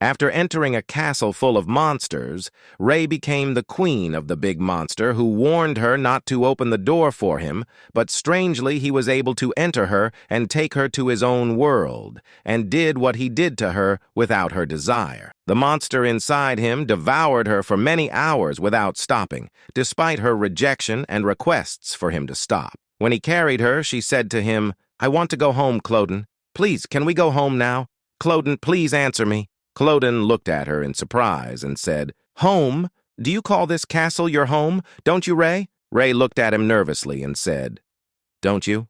After entering a castle full of monsters, Ray became the queen of the big monster who warned her not to open the door for him, but strangely he was able to enter her and take her to his own world, and did what he did to her without her desire. The monster inside him devoured her for many hours without stopping, despite her rejection and requests for him to stop. When he carried her, she said to him, "I want to go home, Cloden. Please, can we go home now? Cloden, please answer me." Cloden looked at her in surprise and said, "Home? Do you call this castle your home? Don't you, Ray?" Ray looked at him nervously and said, "Don't you?"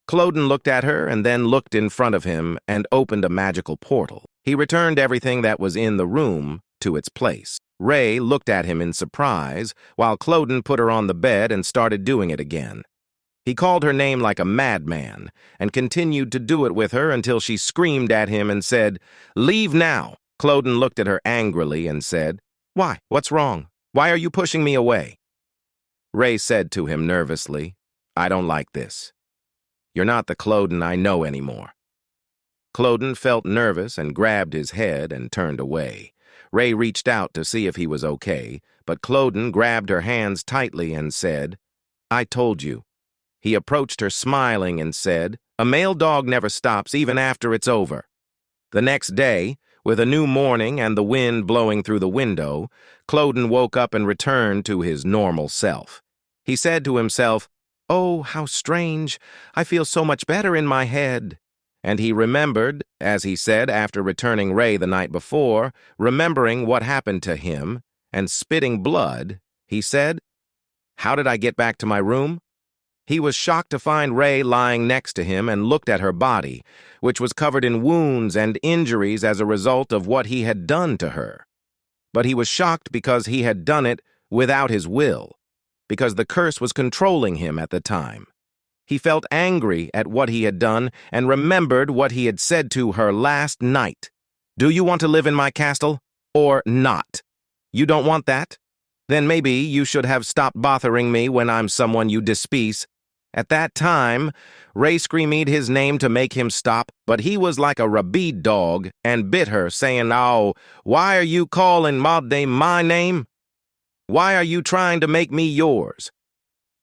Cloden looked at her and then looked in front of him and opened a magical portal. He returned everything that was in the room to its place. Ray looked at him in surprise while Cloden put her on the bed and started doing it again. He called her name like a madman and continued to do it with her until she screamed at him and said, "Leave now." Cloden looked at her angrily and said, "Why? What's wrong? Why are you pushing me away?" Ray said to him nervously, "I don't like this. You're not the Cloden I know anymore." Cloden felt nervous and grabbed his head and turned away. Ray reached out to see if he was okay, but Cloden grabbed her hands tightly and said, "I told you." He approached her smiling and said, "A male dog never stops even after it's over." The next day, with a new morning and the wind blowing through the window, Cloden woke up and returned to his normal self. He said to himself, "Oh, how strange. I feel so much better in my head." And he remembered, as he said after returning Ray the night before, remembering what happened to him, and spitting blood, he said, "How did I get back to my room?" He was shocked to find Ray lying next to him and looked at her body, which was covered in wounds and injuries as a result of what he had done to her. But he was shocked because he had done it without his will, because the curse was controlling him at the time. He felt angry at what he had done and remembered what he had said to her last night. "Do you want to live in my castle or not? You don't want that? Then maybe you should have stopped bothering me when I'm someone you despise." At that time, Ray screamed his name to make him stop, but he was like a rabid dog and bit her, saying, "Oh, why are you calling Maid my name? Why are you trying to make me yours?"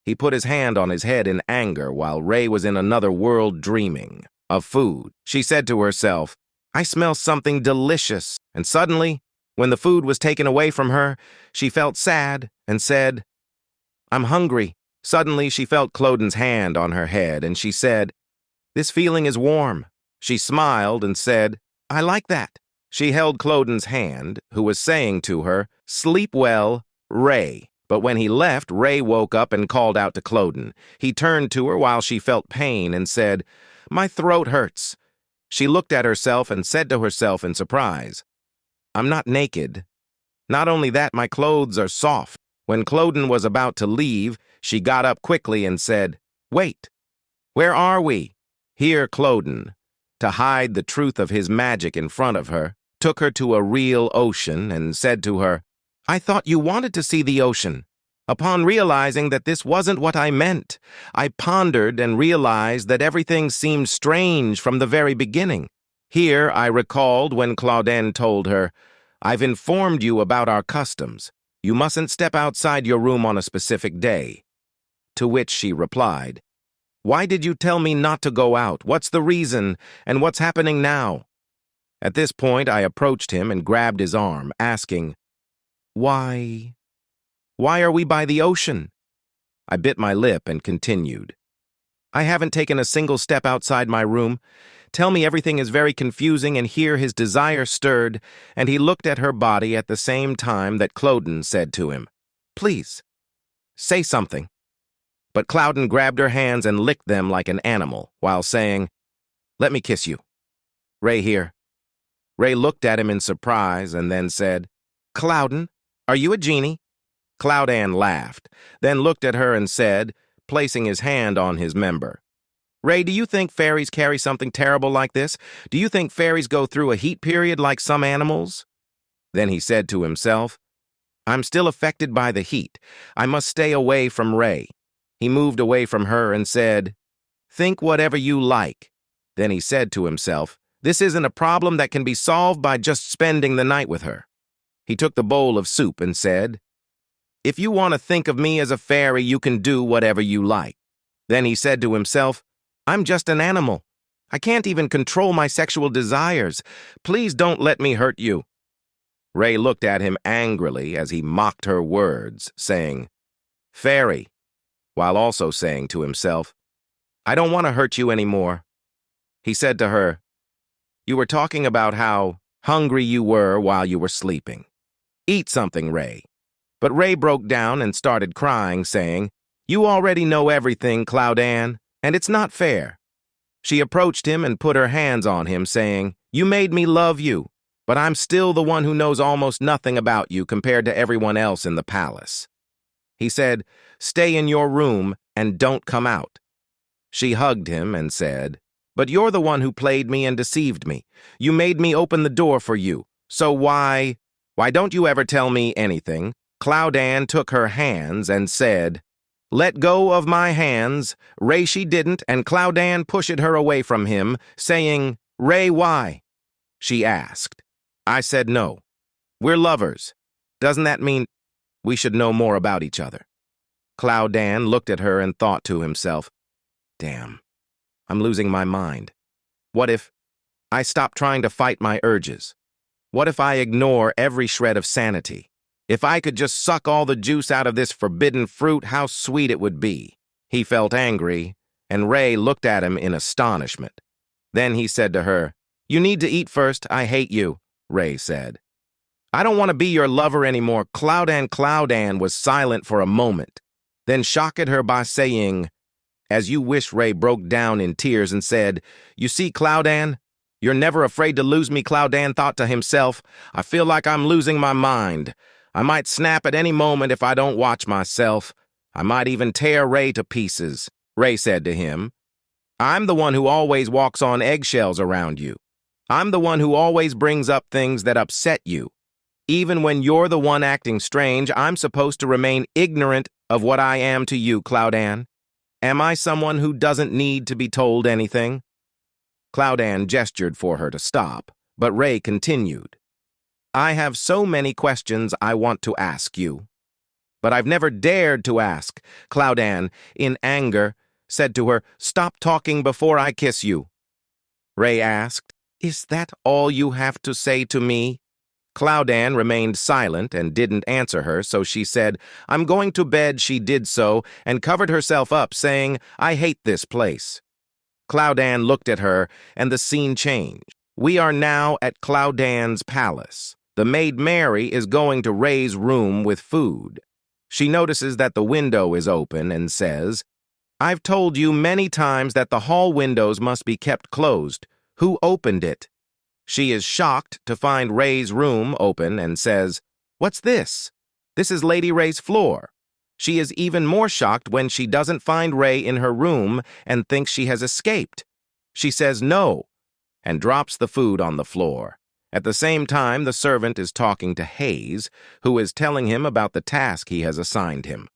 He put his hand on his head in anger while Ray was in another world dreaming of food. She said to herself, "I smell something delicious." And suddenly, when the food was taken away from her, she felt sad and said, "I'm hungry." Suddenly, she felt Cloden's hand on her head, and she said, "This feeling is warm." She smiled and said, "I like that." She held Cloden's hand, who was saying to her, "Sleep well, Ray." But when he left, Ray woke up and called out to Cloden. He turned to her while she felt pain and said, "My throat hurts." She looked at herself and said to herself in surprise, "I'm not naked. Not only that, my clothes are soft." When Cloden was about to leave, she got up quickly and said, "Wait, where are we?" Here Cloden, to hide the truth of his magic in front of her, took her to a real ocean and said to her, "I thought you wanted to see the ocean." Upon realizing that this wasn't what I meant, I pondered and realized that everything seemed strange from the very beginning. Here I recalled when Claudine told her, "I've informed you about our customs. You mustn't step outside your room on a specific day." To which she replied, "Why did you tell me not to go out? What's the reason? And what's happening now?" At this point, I approached him and grabbed his arm, asking, Why are we by the ocean?" I bit my lip and continued, "I haven't taken a single step outside my room. Tell me everything is very confusing," and here his desire stirred, and he looked at her body at the same time that Cloden said to him, "Please, say something." But Cloden grabbed her hands and licked them like an animal, while saying, "Let me kiss you. Ray here." Ray looked at him in surprise and then said, "Clouden, are you a genie?" Claudine laughed, then looked at her and said, placing his hand on his member, "Ray, do you think fairies carry something terrible like this? Do you think fairies go through a heat period like some animals?" Then he said to himself, "I'm still affected by the heat. I must stay away from Ray." He moved away from her and said, "Think whatever you like." Then he said to himself, This isn't a problem that can be solved by just spending the night with her. He took the bowl of soup and said, "If you want to think of me as a fairy, you can do whatever you like." Then he said to himself, "I'm just an animal. I can't even control my sexual desires. Please don't let me hurt you." Ray looked at him angrily as he mocked her words, saying, "Fairy," while also saying to himself, "I don't want to hurt you anymore." He said to her, "You were talking about how hungry you were while you were sleeping. Eat something, Ray." But Ray broke down and started crying, saying, "You already know everything, Cloudan, and it's not fair." She approached him and put her hands on him, saying, "You made me love you, but I'm still the one who knows almost nothing about you compared to everyone else in the palace." He said, "Stay in your room and don't come out." She hugged him and said, "But you're the one who played me and deceived me. You made me open the door for you. So why don't you ever tell me anything?" Cloudan took her hands and said, "Let go of my hands." Ray she didn't, and Cloudan pushed her away from him, saying, "Ray, why?" She asked. I said no. We're lovers. Doesn't that mean we should know more about each other? Cloudan looked at her and thought to himself, "Damn, I'm losing my mind. What if I stop trying to fight my urges? What if I ignore every shred of sanity? If I could just suck all the juice out of this forbidden fruit, how sweet it would be." He felt angry, and Ray looked at him in astonishment. Then he said to her, "You need to eat first. I hate you," Ray said. "I don't want to be your lover anymore." Cloudan was silent for a moment, then shocked her by saying, "As you wish." Ray broke down in tears and said, "You see, Cloudan, you're never afraid to lose me." Cloudan thought to himself, "I feel like I'm losing my mind. I might snap at any moment if I don't watch myself. I might even tear Ray to pieces." Ray said to him, "I'm the one who always walks on eggshells around you. I'm the one who always brings up things that upset you. Even when you're the one acting strange, I'm supposed to remain ignorant of what I am to you, Cloudan. Am I someone who doesn't need to be told anything?" Cloudan gestured for her to stop, but Ray continued, "I have so many questions I want to ask you, but I've never dared to ask." Cloudan, in anger, said to her, "Stop talking before I kiss you." Ray asked, "Is that all you have to say to me?" Cloudan remained silent and didn't answer her, so she said, "I'm going to bed." She did so and covered herself up, saying, "I hate this place." Cloudan looked at her, and the scene changed. We are now at Cloudan's palace. The maid Mary is going to Ray's room with food. She notices that the window is open and says, "I've told you many times that the hall windows must be kept closed. Who opened it?" She is shocked to find Ray's room open and says, "What's this? This is Lady Ray's floor." She is even more shocked when she doesn't find Ray in her room and thinks she has escaped. She says no and drops the food on the floor. At the same time, the servant is talking to Hayes, who is telling him about the task he has assigned him.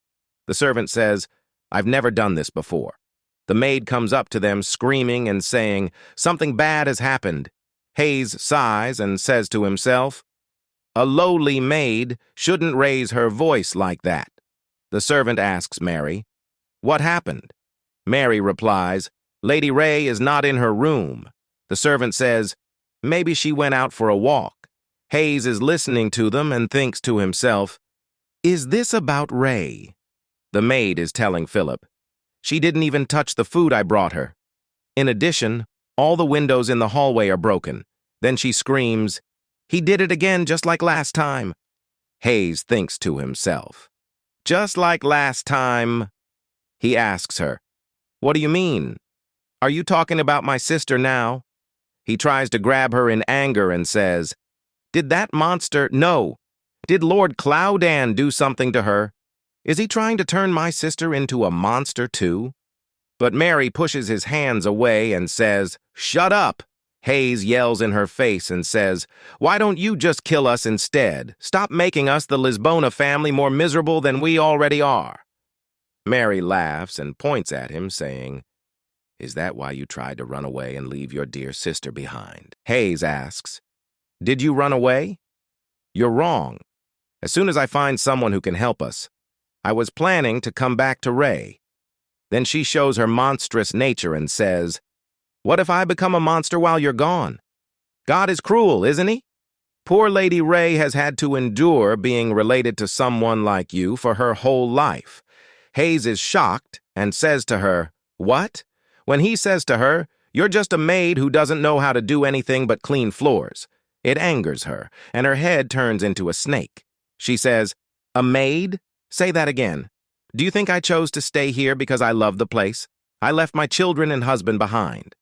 The servant says, "I've never done this before." The maid comes up to them screaming and saying, "Something bad has happened." Hayes sighs and says to himself, "A lowly maid shouldn't raise her voice like that." The servant asks Mary, "What happened?" Mary replies, "Lady Ray is not in her room." The servant says, "Maybe she went out for a walk." Hayes is listening to them and thinks to himself, "Is this about Ray?" The maid is telling Philip, "She didn't even touch the food I brought her. In addition, all the windows in the hallway are broken." Then she screams, "He did it again, just like last time." Hayes thinks to himself, "Just like last time?" He asks her, "What do you mean? Are you talking about my sister now?" He tries to grab her in anger and says, "Did that monster— No, did Lord Cloudan do something to her? Is he trying to turn my sister into a monster too?" But Mary pushes his hands away and says, "Shut up!" Hayes yells in her face and says, "Why don't you just kill us instead? Stop making us, the Lisbona family, more miserable than we already are." Mary laughs and points at him, saying, Is that why you tried to run away and leave your dear sister behind? Hayes asks, did you run away? You're wrong. As soon as I find someone who can help us, I was planning to come back to Ray. Then she shows her monstrous nature and says, what if I become a monster while you're gone? God is cruel, isn't he? Poor Lady Ray has had to endure being related to someone like you for her whole life. Hayes is shocked and says to her, what? When he says to her, you're just a maid who doesn't know how to do anything but clean floors. It angers her, and her head turns into a snake. She says, a maid? Say that again. Do you think I chose to stay here because I love the place? I left my children and husband behind.